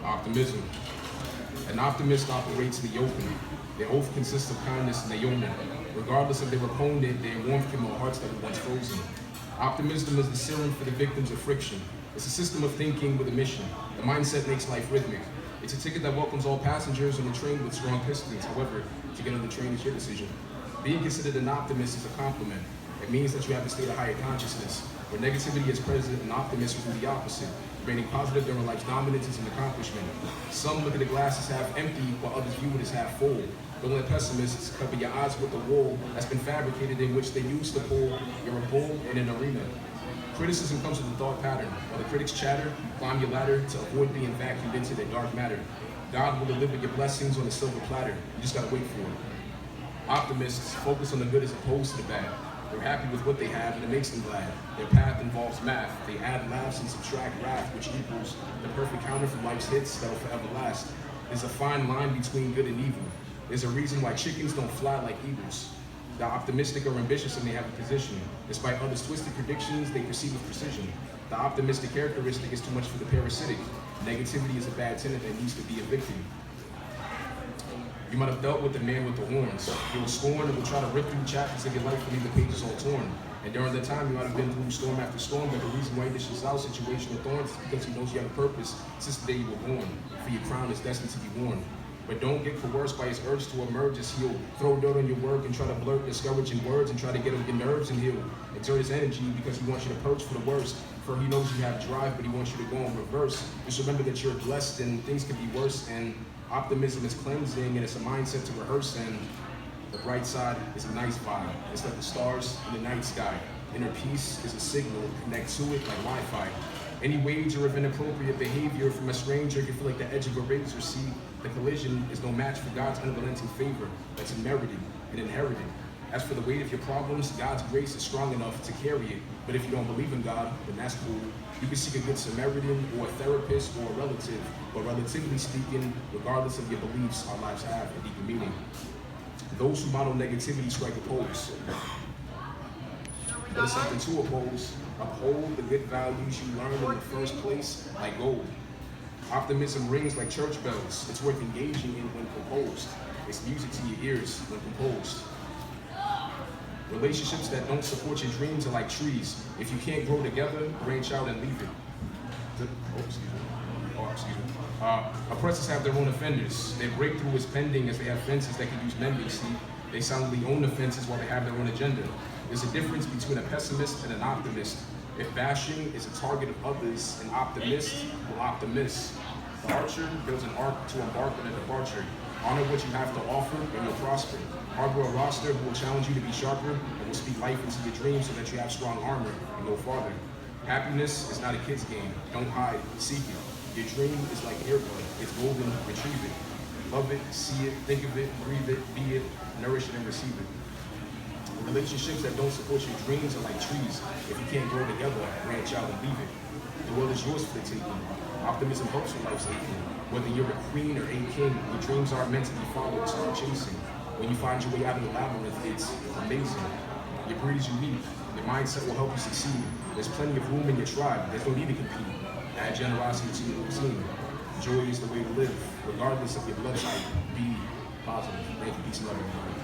Optimism. An optimist operates in the open. Their oath consists of kindness and they own it. Regardless of their opponent, their warmth can melt hearts that were once frozen. Optimism is the serum for the victims of friction. It's a system of thinking with a mission. The mindset makes life rhythmic. It's a ticket that welcomes all passengers on the train with strong pistons. However, to get on the train is your decision. Being considered an optimist is a compliment. It means that you have a state of higher consciousness. Where negativity is present, an optimist will do the opposite, remaining positive during life's dominances and accomplishment. Some look at the glass as half empty, while others view it as half full. Don't let pessimists cover your eyes with the wall that's been fabricated in which they used to pull. You're a bull in an arena. Criticism comes with a thought pattern. While the critics chatter, you climb your ladder to avoid being vacuumed into their dark matter. God will deliver your blessings on a silver platter. You just gotta wait for it. Optimists focus on the good as opposed to the bad. They're happy with what they have and it makes them glad. Their path involves math. They add laughs and subtract wrath, which equals the perfect counter for life's hits that'll forever last. There's a fine line between good and evil. There's a reason why chickens don't fly like eagles. The optimistic are ambitious and they have a position. Despite others' twisted predictions, they proceed with precision. The optimistic characteristic is too much for the parasitic. Negativity is a bad tenant that needs to be evicted. You might have dealt with the man with the horns. He will scorn and will try to rip through chapters of your life and leave the pages all torn. And during that time, you might have been through storm after storm, but the reason why he dishes out situational thorns is because he knows you have a purpose since the day you were born. For your crown is destined to be worn. But don't get coerced by his urge to emerge as he'll throw dirt on your work and try to blurt discouraging words and try to get on your nerves, and he'll exert his energy because he wants you to purge for the worst. For he knows you have drive, but he wants you to go in reverse. Just remember that you're blessed and things can be worse, and optimism is cleansing and it's a mindset to rehearse, and the bright side is a nice vibe. It's like the stars in the night sky. Inner peace is a signal, connect to it like Wi-Fi. Any wager of inappropriate behavior from a stranger can feel like the edge of a razor. See, the collision is no match for God's unrelenting favor that's unmerited and inherited. As for the weight of your problems, God's grace is strong enough to carry it. But if you don't believe in God, then that's cool. You can seek a good Samaritan or a therapist or a relative. But relatively speaking, regardless of your beliefs, our lives have a deeper meaning. Those who model negativity strike a pose. But it's something to oppose. Uphold the good values you learned in the first place like gold. Optimism rings like church bells. It's worth engaging in when composed. It's music to your ears when composed. Relationships that don't support your dreams are like trees. If you can't grow together, branch out and leave it. Oppressors have their own offenders. Their breakthrough is pending as they have fences that can use mending. See, they silently own the fences while they have their own agenda. There's a difference between a pessimist and an optimist. If bashing is a target of others, an optimist will optimist. The archer builds an arc to embark on a departure. Honor what you have to offer and you'll prosper. Harbor a roster who will challenge you to be sharper and will speak life into your dreams so that you have strong armor and go farther. Happiness is not a kid's game. Don't hide, seek it. Your dream is like earbud. It's golden, retrieve it. Love it, see it, think of it, breathe it, be it, nourish it, and receive it. Relationships that don't support your dreams are like trees. If you can't grow together, branch out and leave it. The world is yours for the taking. Optimism helps your life's aching. Whether you're a queen or a king, your dreams aren't meant to be followed, start chasing. When you find your way out of the labyrinth, it's amazing. Your breed is unique. Your mindset will help you succeed. There's plenty of room in your tribe. There's no need to compete. Add generosity to your routine. Joy is the way to live, regardless of your blood type. Be positive. Thank you. Peace and love, everybody.